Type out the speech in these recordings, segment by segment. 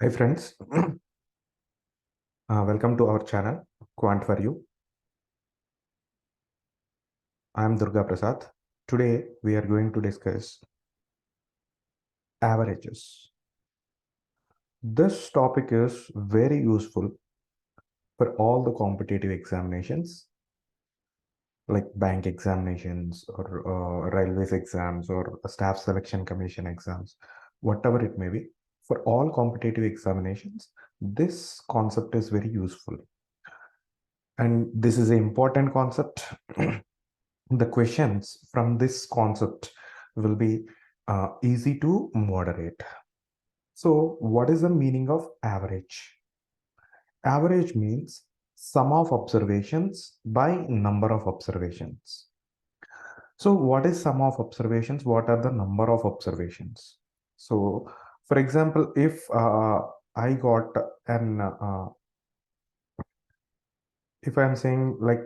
Hi friends, welcome to our channel Quant for You. I am Durga Prasad. Today we are going to discuss averages. This topic is very useful for all the competitive examinations like bank examinations or railways exams or staff selection commission exams, whatever it may be. For all competitive examinations, this concept is very useful. And this is an important concept. The questions from this concept will be easy to moderate. So what is the meaning of average? Average means sum of observations by number of observations. So what is sum of observations? What are the number of observations? So for example, if I got an, if I'm saying like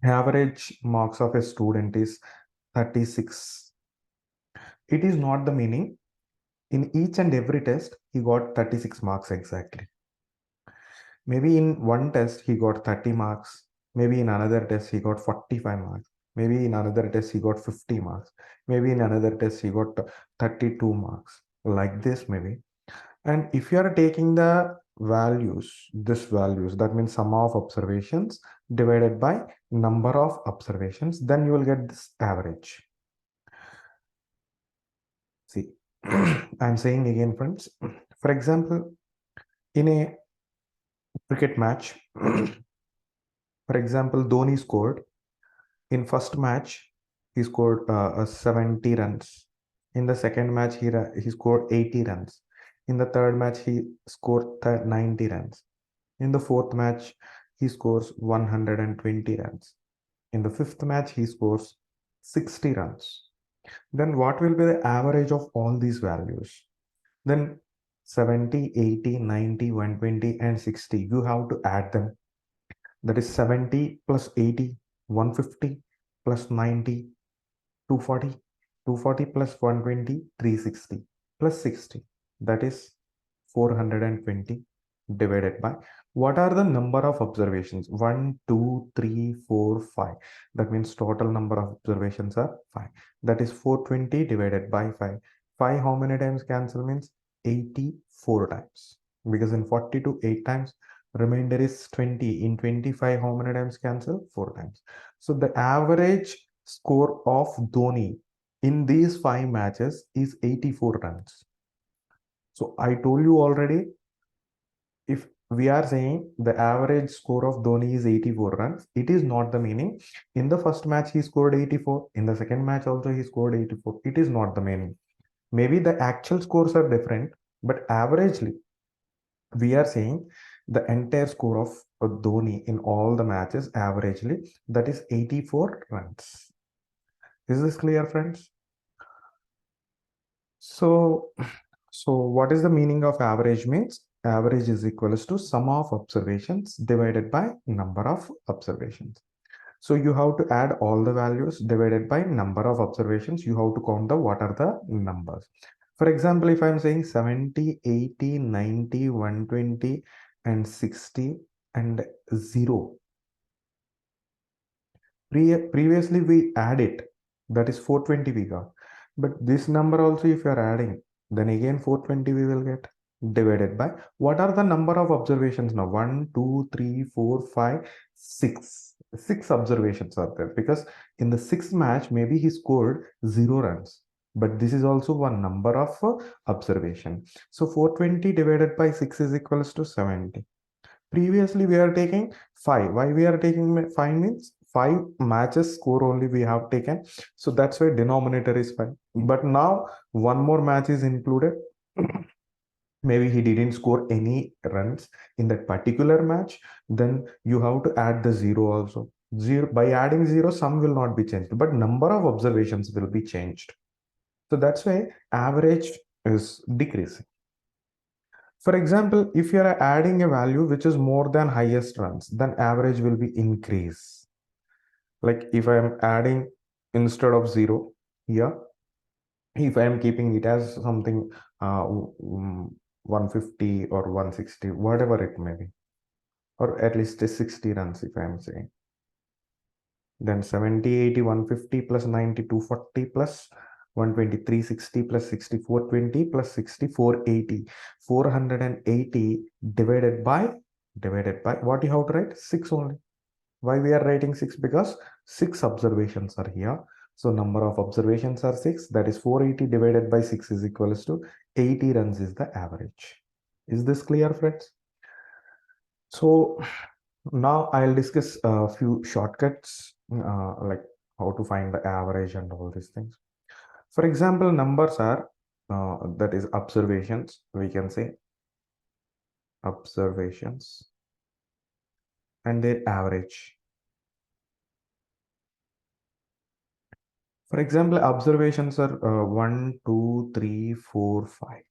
average marks of a student is 36, it is not the meaning in each and every test he got 36 marks exactly. Maybe in one test he got 30 marks, maybe in another test he got 45 marks, maybe in another test he got 50 marks, maybe in another test he got 32 marks, like this maybe. And if you are taking the values, this values, that means sum of observations divided by number of observations, then you will get this average. See, I'm saying again, friends. For example, in a cricket match, for example, Dhoni scored in first match, he scored 70 runs. In the second match, he scored 80 runs. In the third match, he scored 90 runs. In the fourth match, he scores 120 runs. In the fifth match, he scores 60 runs. Then what will be the average of all these values? Then 70, 80, 90, 120, and 60. You have to add them. That is 70 plus 80, 150 plus 90, 240, 240 plus 120, 360 plus 60. That is 420 divided by what are the number of observations? 1, 2, 3, 4, 5. That means total number of observations are 5. That is 420 divided by 5. 5 how many times cancel means 84 times. Because in 42, 8 times, remainder is 20. In 25, how many times cancel? 4 times. So the average score of Dhoni in these 5 matches is 84 runs. So I told you already, if we are saying the average score of Dhoni is 84 runs, it is not the meaning. In the first match, he scored 84. In the second match also, he scored 84. It is not the meaning. Maybe the actual scores are different, but averagely, we are saying the entire score of Dhoni in all the matches averagely, that is 84 runs. Is this clear, friends? So, what is the meaning of average means? Average is equals to sum of observations divided by number of observations. So you have to add all the values divided by number of observations. You have to count the what are the numbers. For example, if I'm saying 70, 80, 90, 120 and 60 and 0. Previously we add it, that is 420 we got. But this number also if you are adding, then again 420 we will get divided by what are the number of observations now? 1, 2, 3, 4, 5, 6. 6 observations are there because in the sixth match maybe he scored 0 runs. But this is also one number of observation. So 420 divided by 6 is equals to 70. Previously, we are taking 5. Why we are taking 5 means 5 matches score only we have taken. So that's why denominator is 5. But now one more match is included. Maybe he didn't score any runs in that particular match. Then you have to add the 0 also. Zero, by adding 0, sum will not be changed, but number of observations will be changed. So that's why average is decreasing. For example, if you are adding a value which is more than highest runs, then average will be increase. Like if I am adding instead of 0 here, if I am keeping it as something 150 or 160, whatever it may be, or at least 60 runs if I am saying, then 70, 80, 150 plus 90, 240 plus 120, 360 plus 6420 plus 6480, 480 divided by what you have to write? 6 only. Why we are writing 6? Because 6 observations are here. So number of observations are 6. That is 480 divided by 6 is equals to 80 runs is the average. Is this clear, friends? So now I'll discuss a few shortcuts, like how to find the average and all these things. For example, numbers are, that is observations, we can say observations and their average. For example, observations are 1, 2, 3, 4, 5.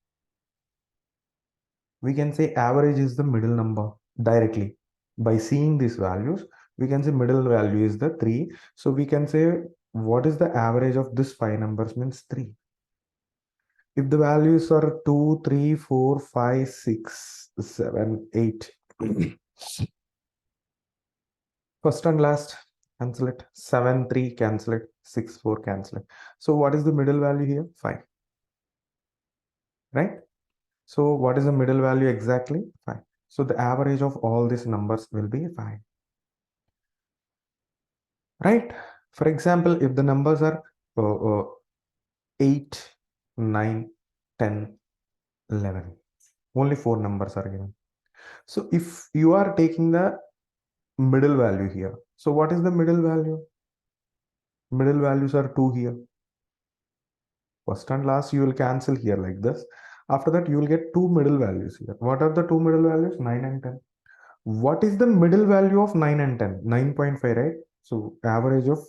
We can say average is the middle number directly. By seeing these values, we can say middle value is the 3. So we can say what is the average of this 5 numbers means 3. If the values are 2, 3, 4, 5, 6, 7, 8. First and last, cancel it. 7, 3, cancel it. 6, 4, cancel it. So what is the middle value here? 5. Right? So what is the middle value exactly? 5. So the average of all these numbers will be 5. Right? For example, if the numbers are 8, 9, 10, 11, only 4 numbers are given. So if you are taking the middle value here, so what is the middle value? Middle values are 2 here. First and last, you will cancel here like this. After that, you will get 2 middle values here. What are the 2 middle values? 9 and 10. What is the middle value of 9 and 10? 9.5, right? So average of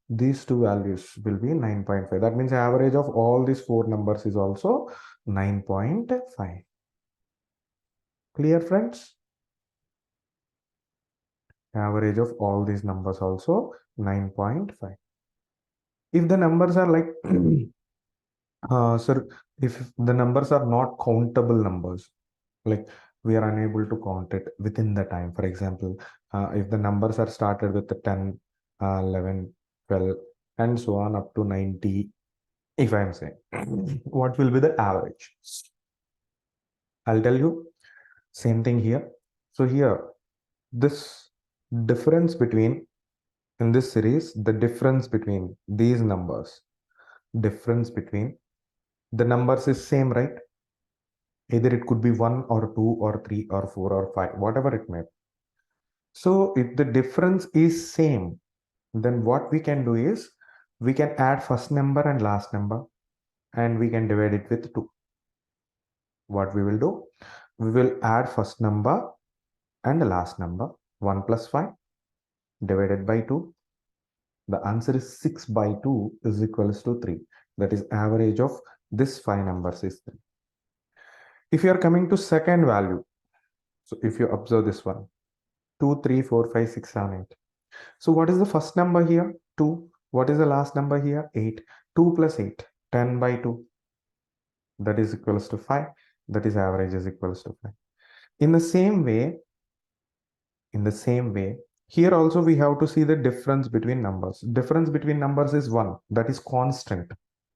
these two values will be 9.5. That means average of all these 4 numbers is also 9.5. Clear, friends? Average of all these numbers also 9.5. If the numbers are like, sir, if the numbers are not countable numbers, like we are unable to count it within the time. For example, if the numbers are started with the 10, 11, 12, and so on up to 90, if I'm saying, what will be the average? I'll tell you, same thing here. So here, this difference between, in this series, the difference between these numbers, difference between the numbers is same, right? Either it could be 1 or 2 or 3 or 4 or 5, whatever it may be. So if the difference is same, then what we can do is we can add first number and last number and we can divide it with 2. What we will do? We will add first number and the last number. 1 plus 5 divided by 2. The answer is 6 by 2 is equals to 3. That is average of this 5 numbers is 3. If you are coming to second value, so if you observe this one, 2, 3, 4, 5, 6, 7, 8. So what is the first number here? 2. What is the last number here? 8. 2 plus 8, 10 by 2. That is equals to 5. That is average is equals to 5. In the same way, here also we have to see the difference between numbers. Difference between numbers is 1. That is constant.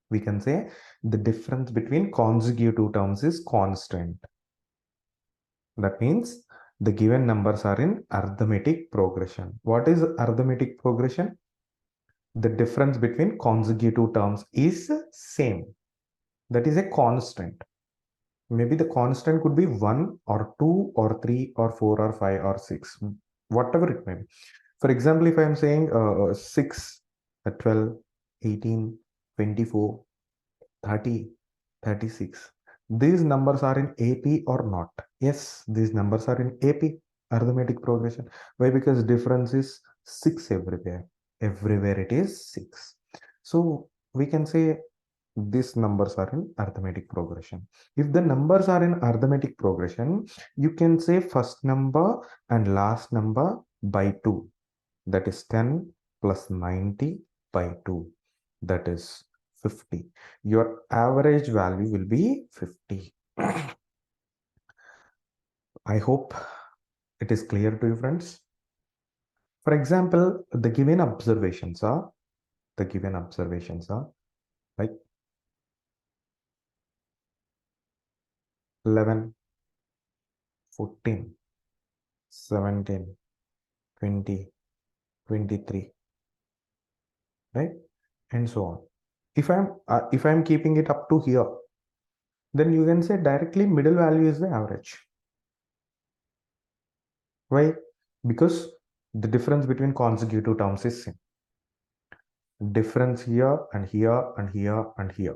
We can say the difference between consecutive terms is constant. That means the given numbers are in arithmetic progression. What is arithmetic progression? The difference between consecutive terms is same. That is a constant. Maybe the constant could be 1 or 2 or 3 or 4 or 5 or 6, whatever it may be. For example, if I am saying 6, 12, 18, 24, 30, 36. These numbers are in AP or not? Yes, these numbers are in AP, arithmetic progression. Why? Because difference is 6 everywhere. Everywhere it is 6. So we can say these numbers are in arithmetic progression. If the numbers are in arithmetic progression, you can say first number and last number by 2. That is 10 plus 90 by 2. That is 50. Your average value will be 50. I hope it is clear to you, friends. For example, the given observations are like 11, 14, 17, 20, 23, right? And so on. If I'm keeping it up to here, then you can say directly middle value is the average. Why? Because the difference between consecutive terms is same. Difference here and here and here and here.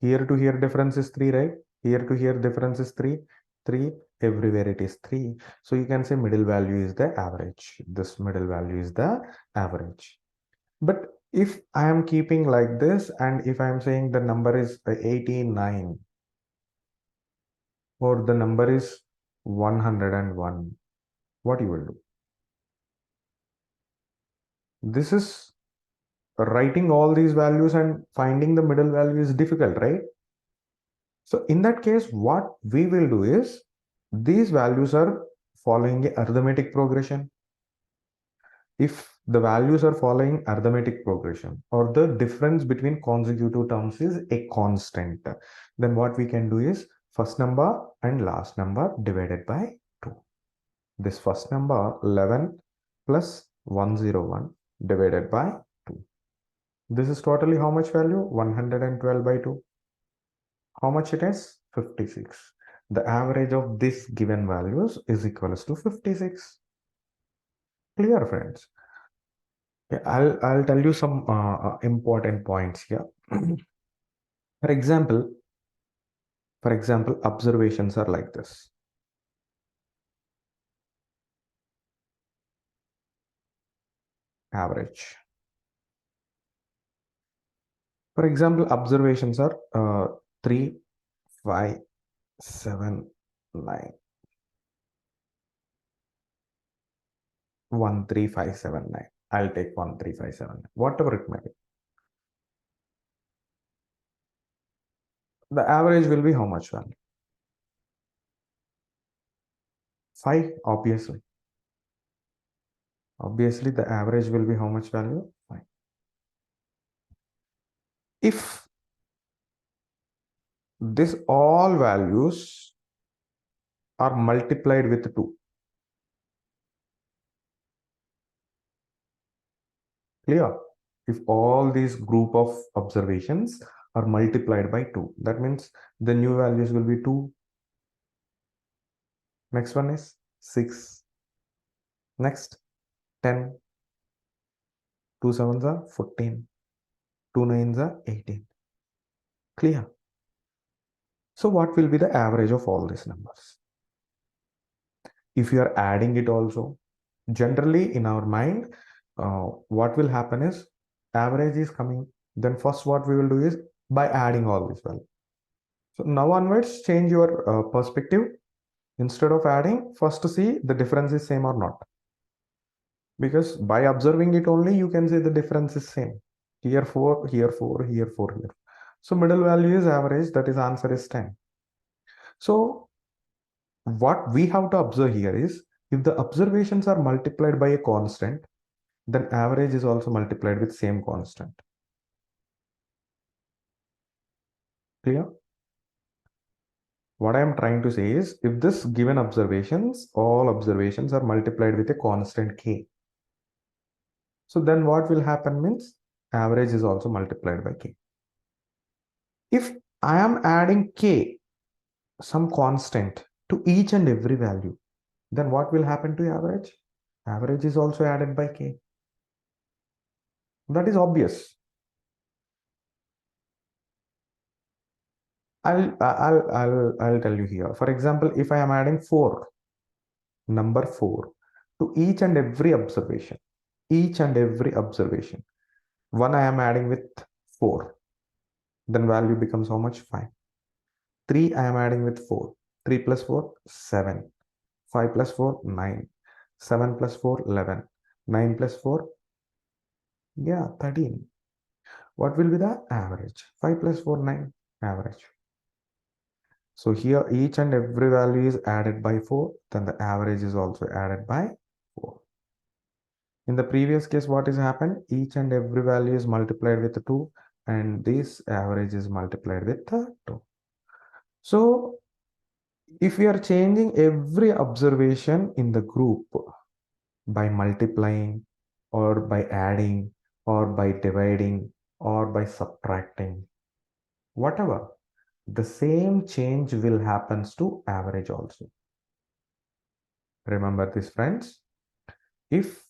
Here to here difference is 3, right? Here to here difference is 3. 3, everywhere it is 3. So you can say middle value is the average. This middle value is the average. But if I am keeping like this, and if I am saying the number is 89, or the number is 101, what you will do? This is writing all these values and finding the middle value is difficult, right? So in that case, what we will do is, these values are following a arithmetic progression. If the values are following arithmetic progression, or the difference between consecutive terms is a constant, then what we can do is first number and last number divided by 2. This first number 11 plus 101 divided by 2. This is totally how much value? 112 by 2. How much it is? 56. The average of this given values is equals to 56. Clear, friends? Okay, I'll tell you some important points here. For example, observations are like this. Average. For example, observations are 3, 5, 7, 9. 13579. I'll take 13579. Whatever it may be. The average will be how much value? 5, obviously. Obviously, the average will be how much value? 5. If this all values are multiplied with 2, clear? If all these group of observations are multiplied by 2, that means the new values will be 2. Next one is 6. Next 10. 2 sevens are 14. 2 nines are 18. Clear? So what will be the average of all these numbers? If you are adding it also, generally in our mind, what will happen is average is coming. Then first what we will do is by adding all this value. So now onwards, change your perspective. Instead of adding, first to see the difference is same or not. Because by observing it only, you can say the difference is same. Here 4, here 4, here 4, here. So middle value is average, that is answer is 10. So what we have to observe here is, if the observations are multiplied by a constant, then average is also multiplied with same constant. Clear? What I am trying to say is, if this given observations, all observations are multiplied with a constant k, so then what will happen means average is also multiplied by k. If I am adding k, some constant, to each and every value, then what will happen to average? Average is also added by k. That is obvious. I'll tell you here. For example, if I am adding 4, number 4, to each and every observation, one I am adding with 4, then value becomes how much? 5. 3 I am adding with 4. 3 plus 4, 7. 5 plus 4, 9. 7 plus 4, 11. 9 plus 4, yeah, 13. What will be the average? 5 plus 4, 9, average. So here each and every value is added by 4, then the average is also added by 4. In the previous case, what has happened? Each and every value is multiplied with 2 and this average is multiplied with 2. So if we are changing every observation in the group by multiplying or by adding or by dividing or by subtracting, whatever, the same change will happens to average also. Remember this, friends. If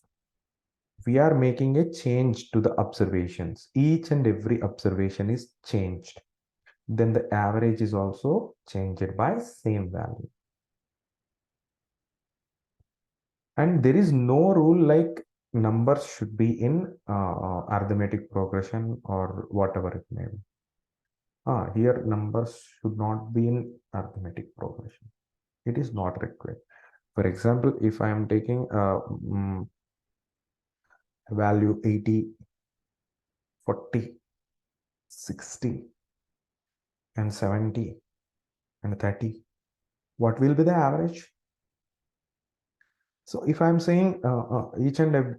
we are making a change to the observations, each and every observation is changed, then the average is also changed by same value. And there is no rule like numbers should be in arithmetic progression or whatever it may be. Here numbers should not be in arithmetic progression. It is not required. For example, if I am taking value 80, 40, 60 and 70 and 30, what will be the average? So if I'm saying each and every,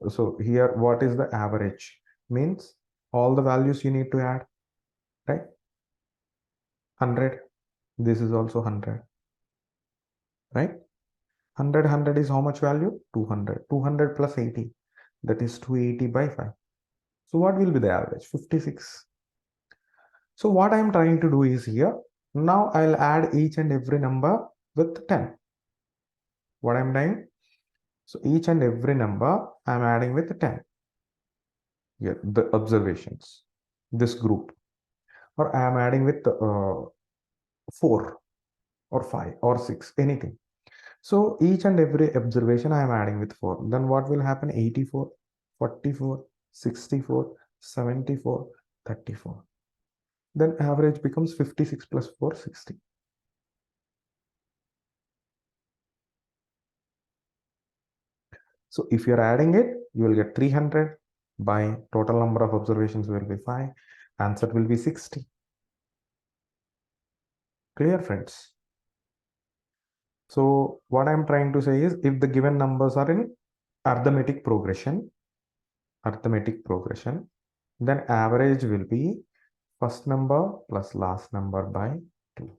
so here what is the average? Means all the values you need to add, right? 100, this is also 100, right? 100 is how much value? 200. 200 plus 80, that is 280 by 5. So what will be the average? 56. So what I'm trying to do is here, now I'll add each and every number with 10. What I'm doing? So each and every number I'm adding with 10. Here, the observations, this group, or I am adding with 4 or 5 or 6, anything. So each and every observation I am adding with 4. Then what will happen? 84, 44, 64, 74, 34. Then average becomes 56 plus 4, 60. So if you're adding it, you will get 300 by total number of observations will be 5. Answer will be 60. Clear, friends? So what I'm trying to say is if the given numbers are in arithmetic progression, then average will be first number plus last number by 2.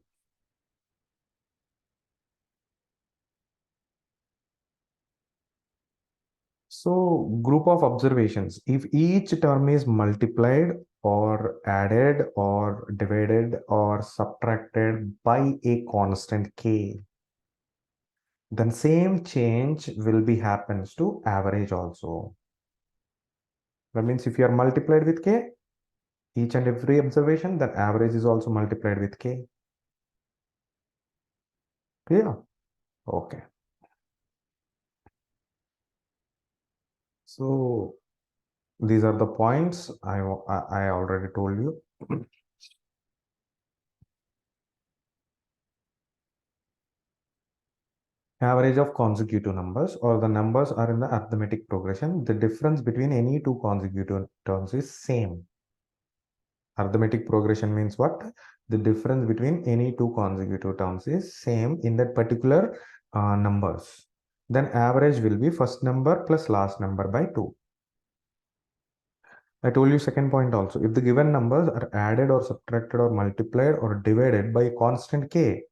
So group of observations, if each term is multiplied or added or divided or subtracted by a constant k, then same change will be happens to average also. That means if you are multiplied with k, each and every observation, then average is also multiplied with k. Clear? Okay. So these are the points I already told you. Average of consecutive numbers, or the numbers are in the arithmetic progression. The difference between any two consecutive terms is same. Arithmetic progression means what? The difference between any two consecutive terms is same in that particular numbers. Then average will be first number plus last number by 2. I told you second point also. If the given numbers are added or subtracted or multiplied or divided by a constant k,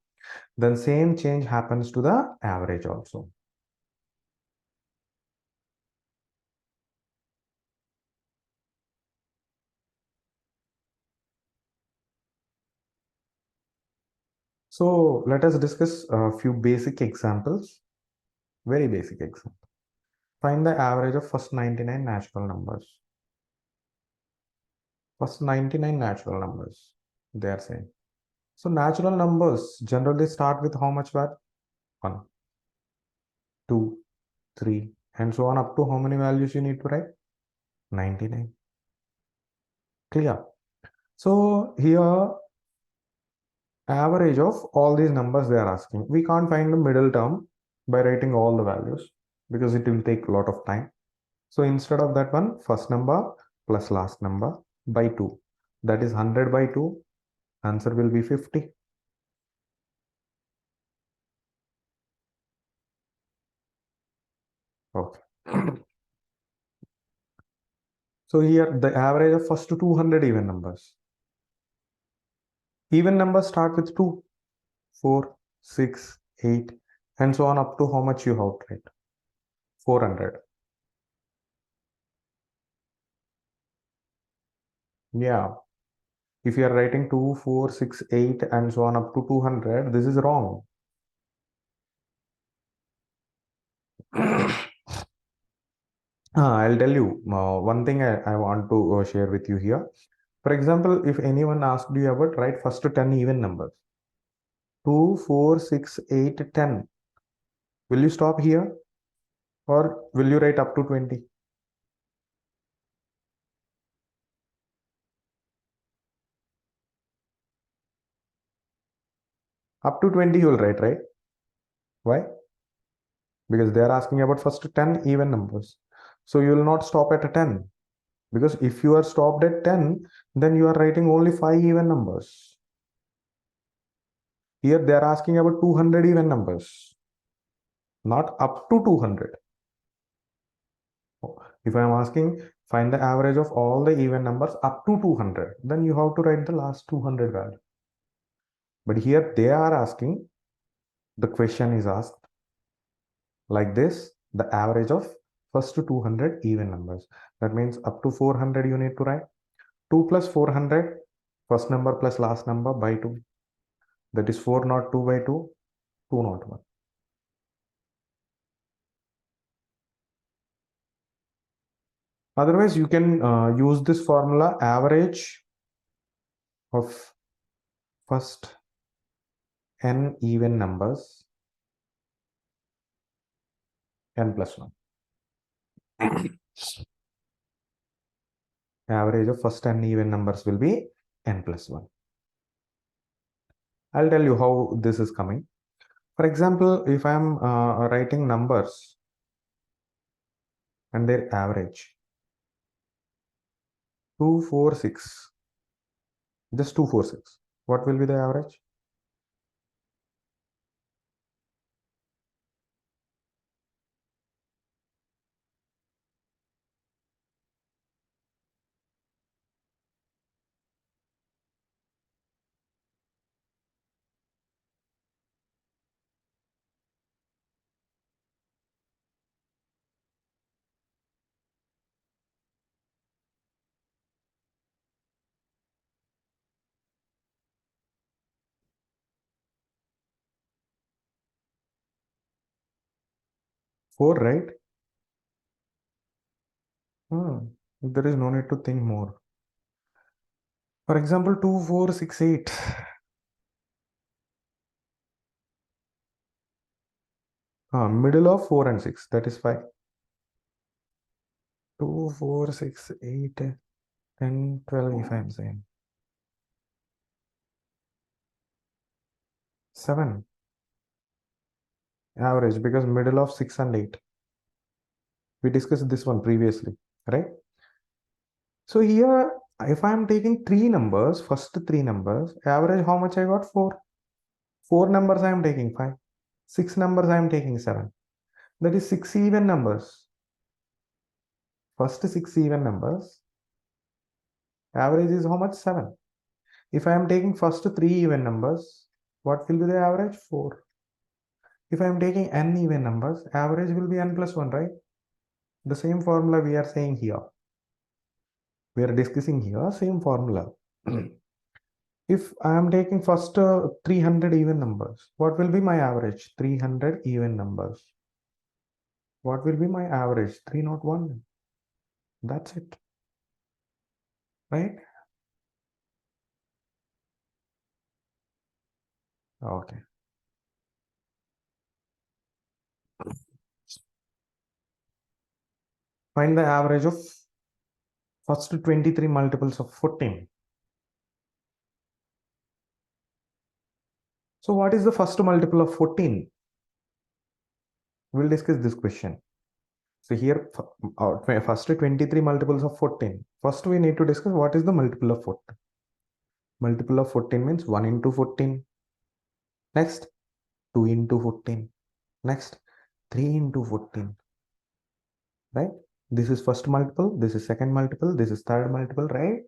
then same change happens to the average also. So let us discuss a few basic examples, very basic example. Find the average of first 99 natural numbers. First 99 natural numbers, they are saying. So natural numbers generally start with how much value? 1, 2, 3, and so on up to how many values you need to write? 99. Clear? So here average of all these numbers they are asking. We can't find the middle term by writing all the values because it will take a lot of time. So instead of that one, first number plus last number by 2. That is 100 by 2. Answer will be 50. Okay. So here the average of first 200 even numbers. Even numbers start with 2, 4, 6, 8, and so on up to how much you have to write? 400. Yeah. If you are writing 2, 4, 6, 8, and so on up to 200, this is wrong. I'll tell you one thing I want to share with you here. For example, if anyone asked you about write first 10 even numbers, 2, 4, 6, 8, 10, will you stop here or will you write up to 20? Up to 20 you will write, right? Why? Because they are asking about first 10 even numbers. So you will not stop at a 10. Because if you are stopped at 10, then you are writing only 5 even numbers. Here they are asking about 200 even numbers, not up to 200. If I am asking find the average of all the even numbers up to 200, then you have to write the last 200 value. But here they are asking, the question is asked like this, the average of first to 200 even numbers. That means up to 400 you need to write 2 plus 400, first number plus last number by 2. That is 4 not 2 by 2, 2 not 1. Otherwise, you can use this formula average of first n even numbers n plus 1. Average of first n even numbers will be n plus 1. I'll tell you how this is coming. For example, if I'm writing numbers and their average 246, just 246, what will be the average? Four, right? There is no need to think more. For example, 2468. Middle of 4 and 6, that is 5. 2, 4, 6, 8, 10, 12, if I'm saying. 7. Average, because middle of 6 and 8. We discussed this one previously, right? So here, if I'm taking 3 numbers, first 3 numbers, average how much I got? 4. 4 numbers I am taking 5. 6 numbers I am taking 7. That is 6 even numbers. First 6 even numbers, average is how much? 7. If I am taking first 3 even numbers, what will be the average? 4. If I am taking n even numbers, average will be n plus 1, right? The same formula we are saying here. We are discussing here, same formula. If I am taking first 300 even numbers, what will be my average? 300 even numbers. What will be my average? 301. That's it. Right? Okay. Find the average of first 23 multiples of 14. So what is the first multiple of 14? We'll discuss this question. So here, first 23 multiples of 14. First, we need to discuss what is the multiple of 14. Multiple of 14 means 1 into 14. Next, 2 into 14. Next, 3 into 14. Right? This is first multiple. This is second multiple. This is third multiple, right?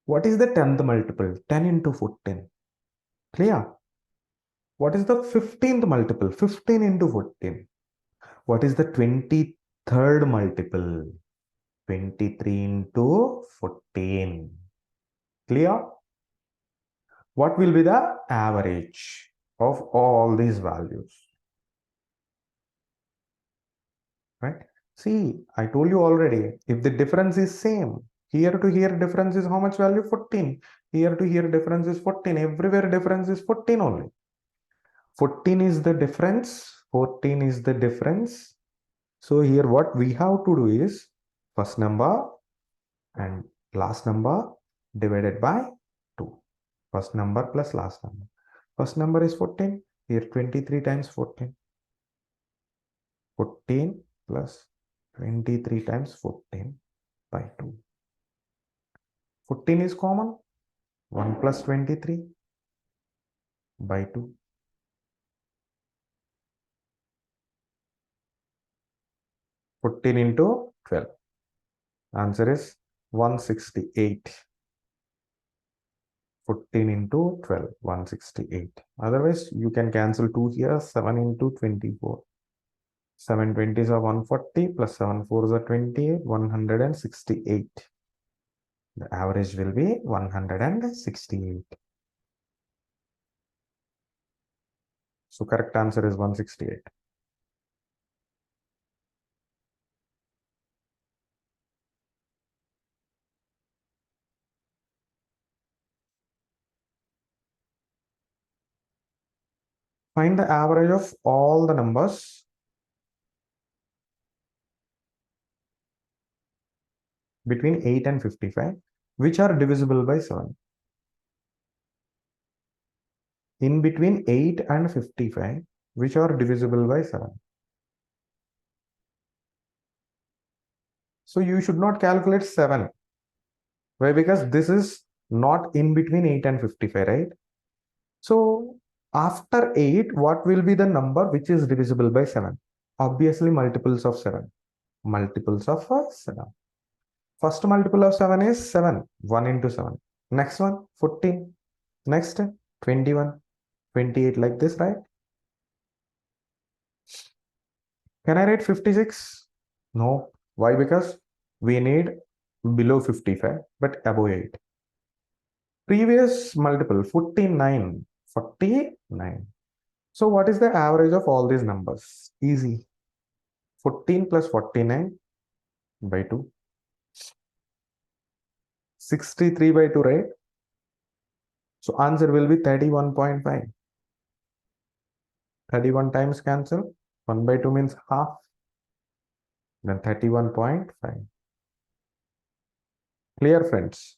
What is the 10th multiple? 10 into 14. Clear? What is the 15th multiple? 15 into 14. What is the 23rd multiple? 23 into 14. Clear? What will be the average of all these values? Right? See, I told you already, if the difference is same, here to here difference is how much value? 14. Here to here difference is 14. Everywhere difference is 14 only. 14 is the difference. 14 is the difference. So here what we have to do is first number and last number divided by 2. First number plus last number. First number is 14. Here 23 times 14. 14 plus 23 times 14 by 2. 14 is common. 1 plus 23 by 2. 14 into 12. Answer is 168. 14 into 12, 168. Otherwise, you can cancel 2 here. 7 into 24. 7 20s are 140 plus 7 4s are 28, 168. The average will be 168. So correct answer is 168. Find the average of all the numbers between 8 and 55 which are divisible by 7. In between 8 and 55 which are divisible by 7. So you should not calculate 7. Why? Because this is not in between 8 and 55, right? So after 8, what will be the number which is divisible by 7? Obviously multiples of 7. Multiples of 7. First multiple of 7 is 7. 1 into 7. Next one, 14. Next, 21. 28 like this, right? Can I write 56? No. Why? Because we need below 55 but above 8. Previous multiple 49. 49. So what is the average of all these numbers? Easy. 14 plus 49 by 2. 63 by 2, right? So answer will be 31.5. 31 times cancel. 1 by 2 means half. Then 31.5. Clear, friends?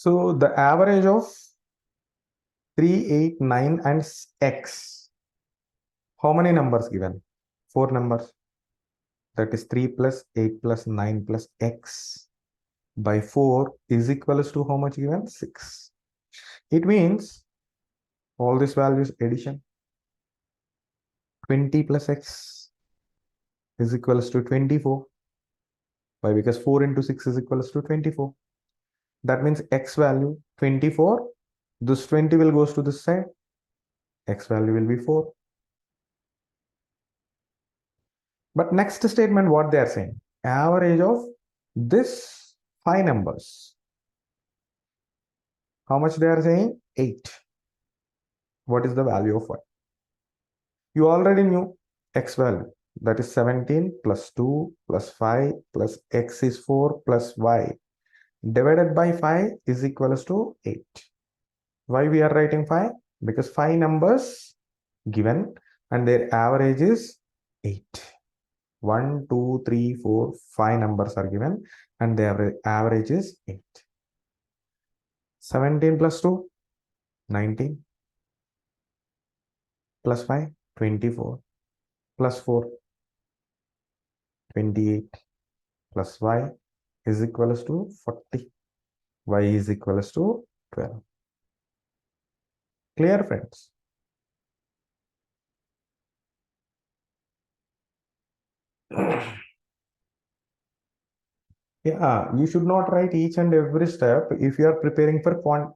So the average of 3, 8, 9 and x. How many numbers given? 4 numbers. That is 3 plus 8 plus 9 plus x by 4 is equals to how much given? 6. It means all these values addition. 20 plus x is equals to 24. Why? Because 4 into 6 is equals to 24. That means x value 24. This 20 will goes to this side. X value will be 4. But next statement, what they are saying? Average of this 5 numbers. How much they are saying? 8. What is the value of y? You already knew x value. That is 17 plus 2 plus 5 plus x is 4 plus y divided by 5 is equals to 8. Why we are writing 5? Because 5 numbers given, and their average is 8. 1, 2, 3, 4, 5 numbers are given, and their average is 8. 17 plus 2, 19, plus 5, 24, plus 4, 28, plus y is equals to 40. Y is equals to 12. Clear, friends? Yeah, you should not write each and every step if you are preparing for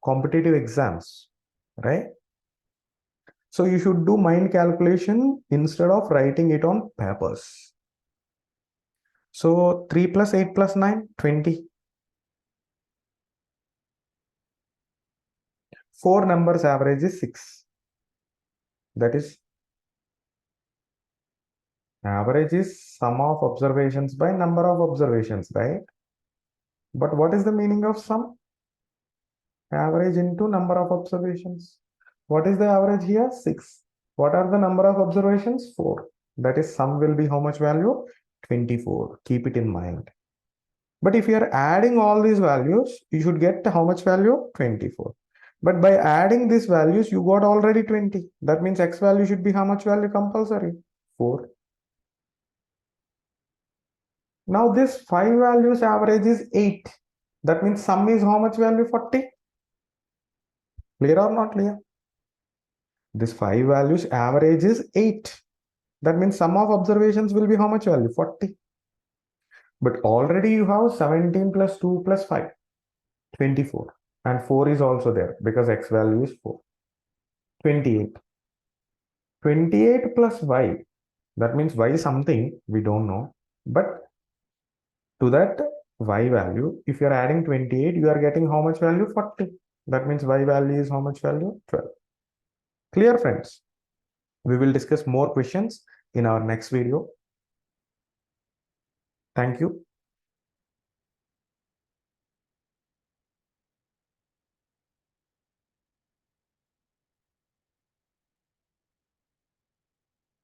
competitive exams, right? So you should do mind calculation instead of writing it on papers. So 3 plus 8 plus 9, 20. 4 numbers average is 6. That is, average is sum of observations by number of observations, right? But what is the meaning of sum? Average into number of observations. What is the average here? 6. What are the number of observations? 4. That is, sum will be how much value? 24. Keep it in mind. But if you are adding all these values, you should get how much value? 24. But by adding these values, you got already 20. That means x value should be how much value compulsory? 4. Now this 5 values average is 8. That means sum is how much value? 40. Clear or not clear? This 5 values average is 8. That means sum of observations will be how much value? 40. But already you have 17 plus 2 plus 5, 24. And 4 is also there because x value is 4. 28. 28 plus y. That means y is something we don't know. But to that y value, if you are adding 28, you are getting how much value? 40. That means y value is how much value? 12. Clear, friends? We will discuss more questions in our next video. Thank you.